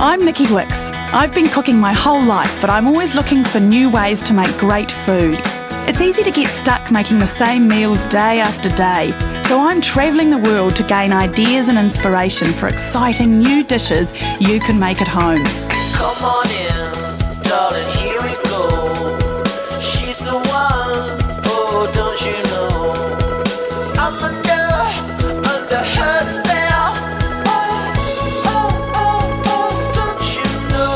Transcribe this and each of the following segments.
I'm Nikki Wicks. I've been cooking my whole life, but I'm always looking for new ways to make great food. It's easy to get stuck making the same meals day after day, so I'm travelling the world to gain ideas and inspiration for exciting new dishes you can make at home. Come on in, darling, here we go. She's the one, oh, don't you know? I'm under her spell. Oh, don't you know?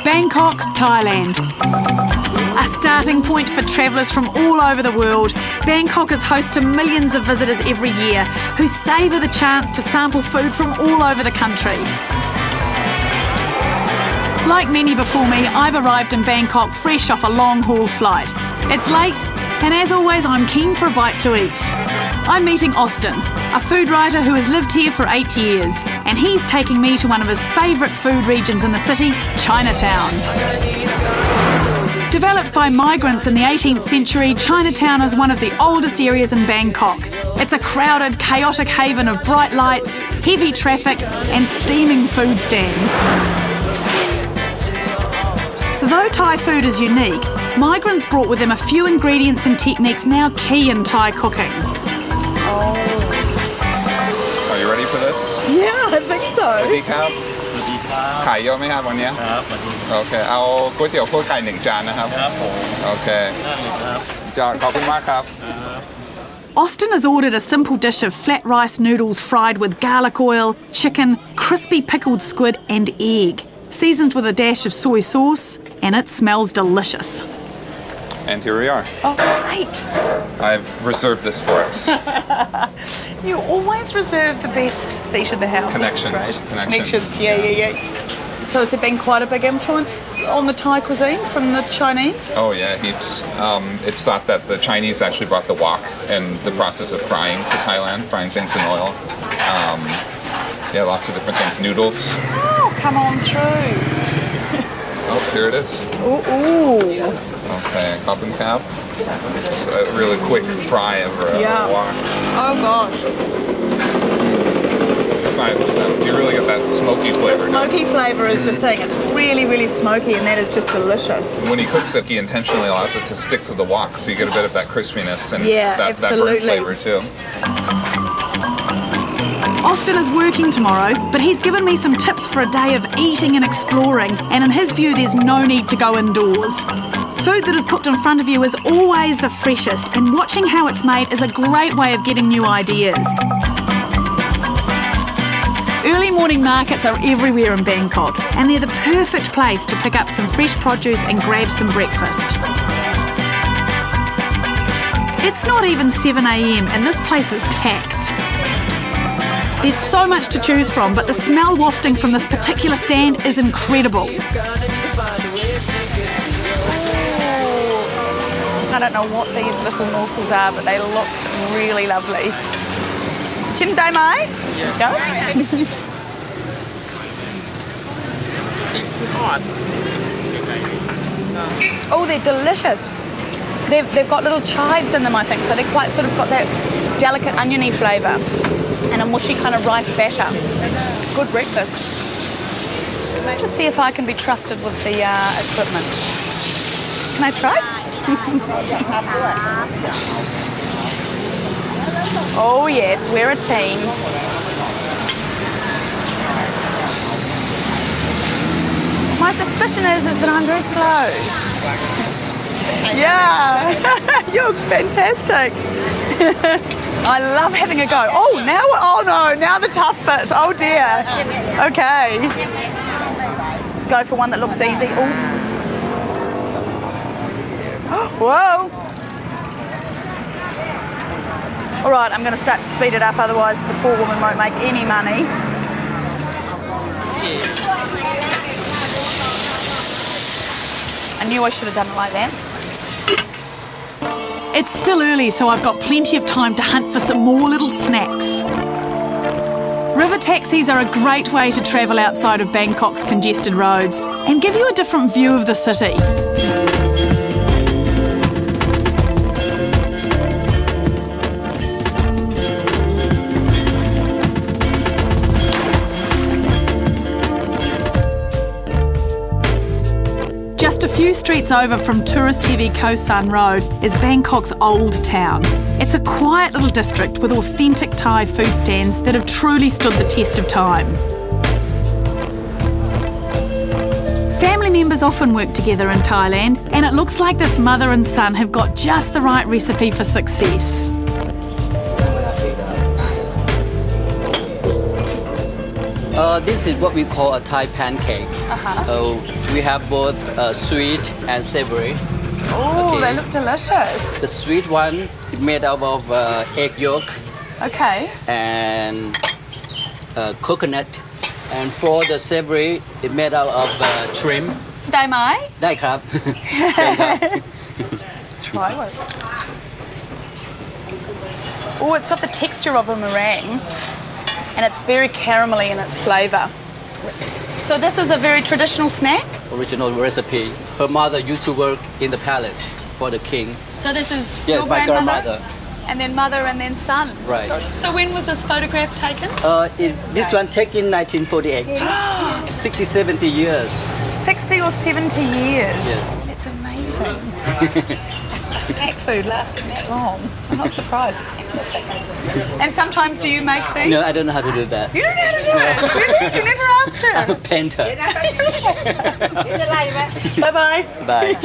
Bangkok, Thailand. A starting point for travellers from all over the world, Bangkok is host to millions of visitors every year who savour the chance to sample food from all over the country. Like many before me, I've arrived in Bangkok fresh off a long-haul flight. It's late, and as always, I'm keen for a bite to eat. I'm meeting Austin, a food writer who has lived here for 8 years, and he's taking me to one of his favourite food regions in the city, Chinatown. Developed by migrants in the 18th century, Chinatown is one of the oldest areas in Bangkok. It's a crowded, chaotic haven of bright lights, heavy traffic, and steaming food stands. Though Thai food is unique, migrants brought with them a few ingredients and techniques now key in Thai cooking. Are you ready for this? Yeah, I think so. สวัสดีครับขายเยอะไหมครับวันนี้ครับโอเคเอาก๋วยเตี๋ยวคั่วไก่1 จานนะครับครับผมโอเคขอบคุณมากครับ Austin has ordered a simple dish of flat rice noodles fried with garlic oil, chicken, crispy pickled squid and egg, seasoned with a dash of soy sauce, and it smells delicious. And here we are. Oh, great. I've reserved this for us. You always reserve the best seat in the house. Connections. Yeah. So has there been quite a big influence on the Thai cuisine from the Chinese? Oh yeah, heaps. It's thought that the Chinese actually brought the wok and the process of frying to Thailand, frying things in oil. Yeah, lots of different things. Noodles. Oh, come on through. Oh, here it is. Ooh. Okay, khop and cap. Just a really quick fry over a wok. Oh gosh. It's nice. You really get that smoky flavor. The smoky flavour is the thing. It's really, really smoky, and that is just delicious. When he cooks it, he intentionally allows it to stick to the wok, so you get a bit of that crispiness and that burnt flavour too. Austin is working tomorrow, but he's given me some tips for a day of eating and exploring, and in his view there's no need to go indoors. Food that is cooked in front of you is always the freshest, and watching how it's made is a great way of getting new ideas. Early morning markets are everywhere in Bangkok, and they're the perfect place to pick up some fresh produce and grab some breakfast. It's not even 7 a.m. and this place is packed. There's so much to choose from, but the smell wafting from this particular stand is incredible. I don't know what these little morsels are, but they look really lovely. Chim dai mai? Go. Oh, they're delicious. They've got little chives in them, I think, so they're quite sort of got that delicate oniony flavour and a mushy kind of rice batter. Good breakfast. Let's just see if I can be trusted with the equipment. Can I try? Oh yes, we're a team. My suspicion is that I'm very slow. Yeah, you're fantastic. I love having a go. Oh no, now the tough bit. Oh dear. Okay. Let's go for one that looks easy. Oh. Whoa. All right, I'm going to start to speed it up, otherwise the poor woman won't make any money. I knew I should have done it like that. It's still early, so I've got plenty of time to hunt for some more little snacks. River taxis are a great way to travel outside of Bangkok's congested roads and give you a different view of the city. streets over from tourist-heavy Khao San Road is Bangkok's Old Town. It's a quiet little district with authentic Thai food stands that have truly stood the test of time. Family members often work together in Thailand, and it looks like this mother and son have got just the right recipe for success. This is what we call a Thai pancake. We have both sweet and savory. Oh, Okay. they look delicious. The sweet one is made out of egg yolk Okay. and coconut. And for the savory, it's made out of shrimp. Dai mai? ได้ครับ ได้ครับ Let's try one. Oh, it's got the texture of a meringue and it's very caramelly in its flavour. So this is a very traditional snack? Original recipe. Her mother used to work in the palace for the king. So this is Yes, your my grandmother? grandmother. And then mother and then son? Right. So when was this photograph taken? This one taken in 1948. 60, 70 years. 60 or 70 years? Yeah. That's amazing. Snack food lasting that long. I'm not surprised, it's fantastic. And sometimes do you make these? No, I don't know how to do that. You don't know how to do it? Really? You never asked her? I'm a painter. Bye-bye. Bye.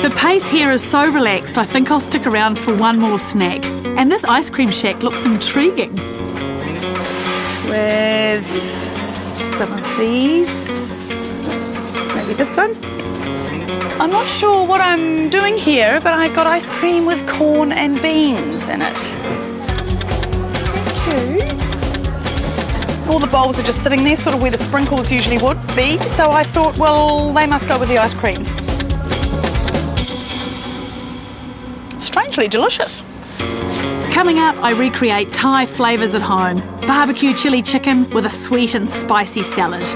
The pace here is so relaxed, I think I'll stick around for one more snack. And this ice cream shack looks intriguing. With some of these. Maybe this one. I'm not sure what I'm doing here, but I got ice cream with corn and beans in it. Thank you. All the bowls are just sitting there, sort of where the sprinkles usually would be, so I thought, well, they must go with the ice cream. Strangely delicious. Coming up, I recreate Thai flavours at home. Barbecue chilli chicken with a sweet and spicy salad.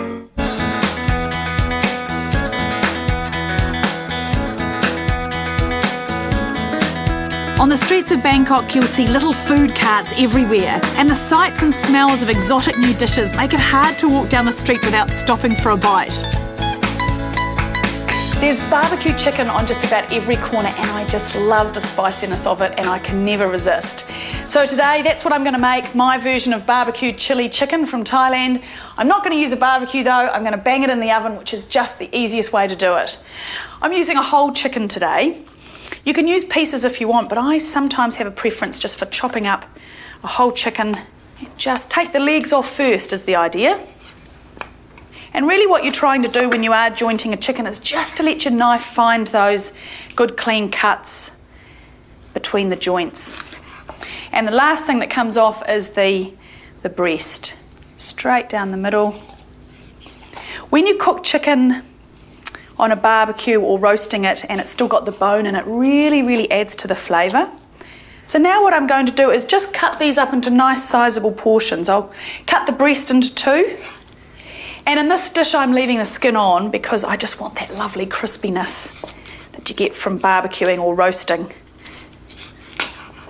On the streets of Bangkok, you'll see little food carts everywhere, and the sights and smells of exotic new dishes make it hard to walk down the street without stopping for a bite. There's barbecue chicken on just about every corner and I just love the spiciness of it and I can never resist. So today, that's what I'm going to make, my version of barbecue chili chicken from Thailand. I'm not going to use a barbecue though, I'm going to bang it in the oven, which is just the easiest way to do it. I'm using a whole chicken today. You can use pieces if you want, but I sometimes have a preference just for chopping up a whole chicken. Just take the legs off first is the idea. And really what you're trying to do when you are jointing a chicken is just to let your knife find those good clean cuts between the joints. And the last thing that comes off is the breast, straight down the middle. When you cook chicken on a barbecue or roasting it and it's still got the bone in it, really adds to the flavour. So now what I'm going to do is just cut these up into nice sizable portions. I'll cut the breast into two. And in this dish I'm leaving the skin on because I just want that lovely crispiness that you get from barbecuing or roasting.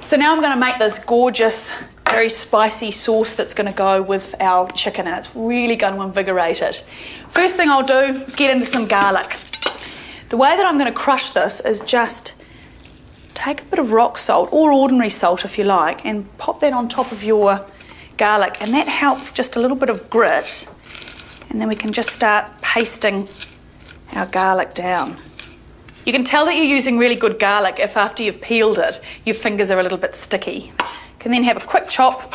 So now I'm going to make this gorgeous, very spicy sauce that's going to go with our chicken and it's really going to invigorate it. First thing I'll do, get into some garlic. The way that I'm going to crush this is just take a bit of rock salt or ordinary salt if you like and pop that on top of your garlic and that helps just a little bit of grit. And then we can just start pasting our garlic down. You can tell that you're using really good garlic if after you've peeled it, your fingers are a little bit sticky. You can then have a quick chop.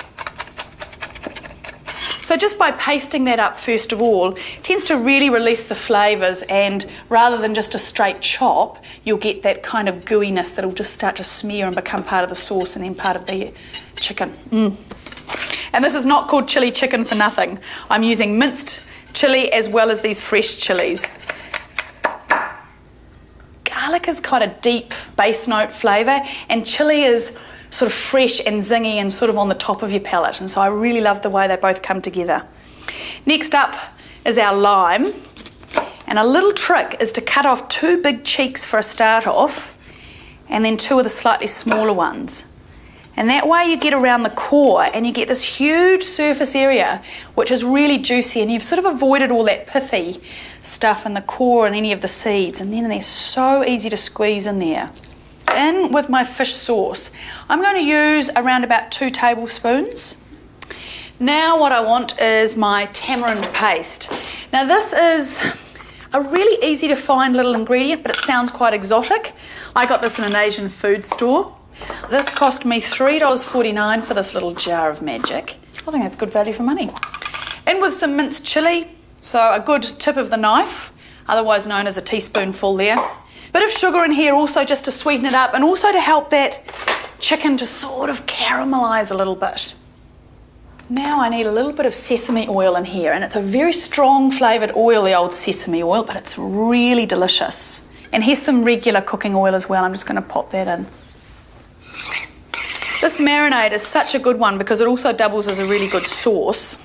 So just by pasting that up first of all, it tends to really release the flavours and rather than just a straight chop, you'll get that kind of gooiness that'll just start to smear and become part of the sauce and then part of the chicken. And this is not called chili chicken for nothing. I'm using minced chili as well as these fresh chilies. Garlic has got a deep base note flavour and chili is sort of fresh and zingy and sort of on the top of your palate, and so I really love the way they both come together. Next up is our lime, and a little trick is to cut off two big cheeks for a start off and then two of the slightly smaller ones. And that way you get around the core and you get this huge surface area which is really juicy, and you've sort of avoided all that pithy stuff in the core and any of the seeds, and then they're so easy to squeeze in there. In with my fish sauce. I'm going to use around about 2 tablespoons. Now what I want is my tamarind paste. Now this is a really easy to find little ingredient, but it sounds quite exotic. I got this in an Asian food store. This cost me $3.49 for this little jar of magic. I think that's good value for money. In with some minced chilli, so a good tip of the knife, otherwise known as a teaspoonful there. Bit of sugar in here also just to sweeten it up and also to help that chicken to sort of caramelise a little bit. Now I need a little bit of sesame oil in here, and it's a very strong flavoured oil, the old sesame oil, but it's really delicious. And here's some regular cooking oil as well. I'm just going to pop that in. This marinade is such a good one because it also doubles as a really good sauce,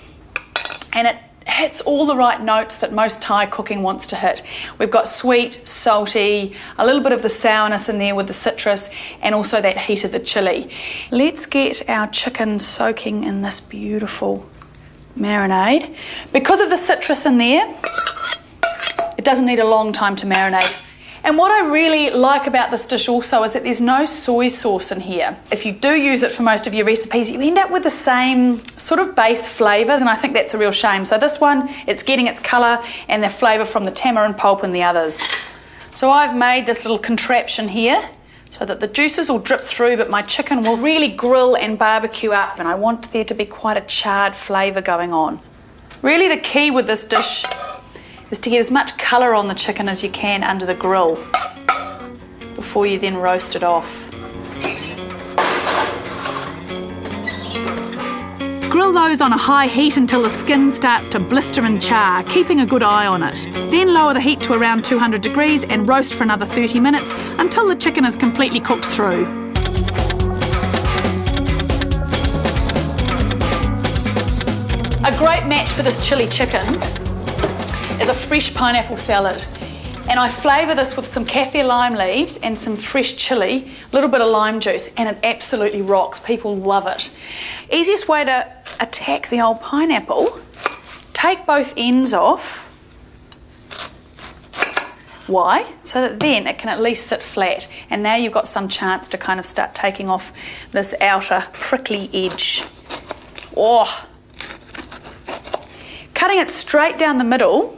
and it hits all the right notes that most Thai cooking wants to hit. We've got sweet, salty, a little bit of the sourness in there with the citrus, and also that heat of the chilli. Let's get our chicken soaking in this beautiful marinade. Because of the citrus in there, it doesn't need a long time to marinate. And what I really like about this dish also is that there's no soy sauce in here. If you do use it for most of your recipes, you end up with the same sort of base flavours, and I think that's a real shame. So this one, it's getting its colour and the flavour from the tamarind pulp and the others. So I've made this little contraption here so that the juices will drip through, but my chicken will really grill and barbecue up, and I want there to be quite a charred flavour going on. Really the key with this dish is to get as much colour on the chicken as you can under the grill before you then roast it off. Grill those on a high heat until the skin starts to blister and char, keeping a good eye on it. Then lower the heat to around 200 degrees and roast for another 30 minutes until the chicken is completely cooked through. A great match for this chilli chicken is a fresh pineapple salad, and I flavour this with some kaffir lime leaves and some fresh chilli, a little bit of lime juice, and it absolutely rocks. People love it. Easiest way to attack the old pineapple, take both ends off. Why? So that then it can at least sit flat, and now you've got some chance to kind of start taking off this outer prickly edge. Oh! Cutting it straight down the middle.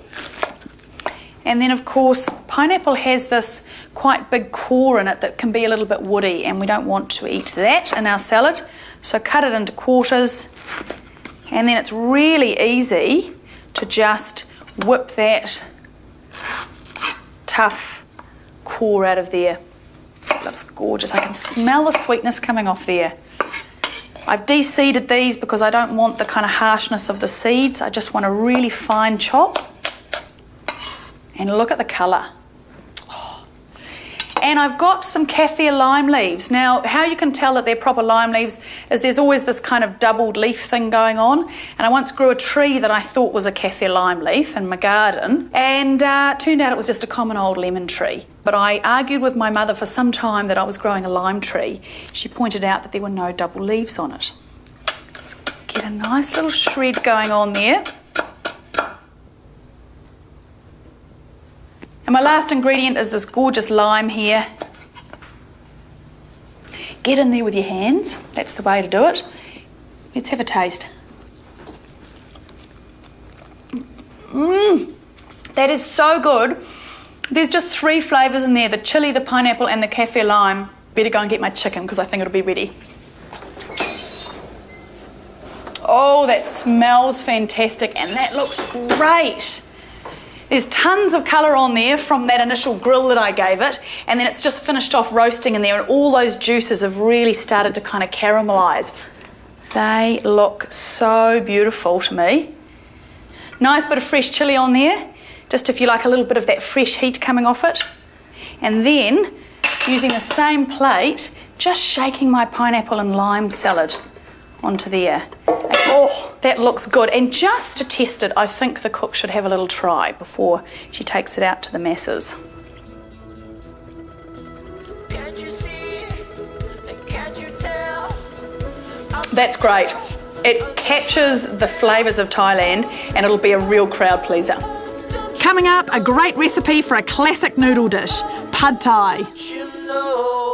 And then, of course, pineapple has this quite big core in it that can be a little bit woody, and we don't want to eat that in our salad. So cut it into quarters, and then it's really easy to just whip that tough core out of there. It looks gorgeous. I can smell the sweetness coming off there. I've de-seeded these because I don't want the kind of harshness of the seeds. I just want a really fine chop. And look at the colour. Oh. And I've got some kaffir lime leaves. Now, how you can tell that they're proper lime leaves is there's always this kind of doubled leaf thing going on. And I once grew a tree that I thought was a kaffir lime leaf in my garden, and turned out it was just a common old lemon tree. But I argued with my mother for some time that I was growing a lime tree. She pointed out that there were no double leaves on it. Let's get a nice little shred going on there. And my last ingredient is this gorgeous lime here. Get in there with your hands. That's the way to do it. Let's have a taste. That is so good. There's just 3 flavours in there, the chilli, the pineapple and the kaffir lime. Better go and get my chicken because I think it'll be ready. Oh, that smells fantastic, and that looks great. There's tons of colour on there from that initial grill that I gave it, and then it's just finished off roasting in there, and all those juices have really started to kind of caramelise. They look so beautiful to me. Nice bit of fresh chilli on there, just if you like a little bit of that fresh heat coming off it. And then, using the same plate, just shaking my pineapple and lime salad onto there. And, oh, that looks good. And just to test it, I think the cook should have a little try before she takes it out to the masses. Can't you see? Can't you tell? That's great. It captures the flavours of Thailand and it'll be a real crowd pleaser. Coming up, a great recipe for a classic noodle dish, pad thai. You know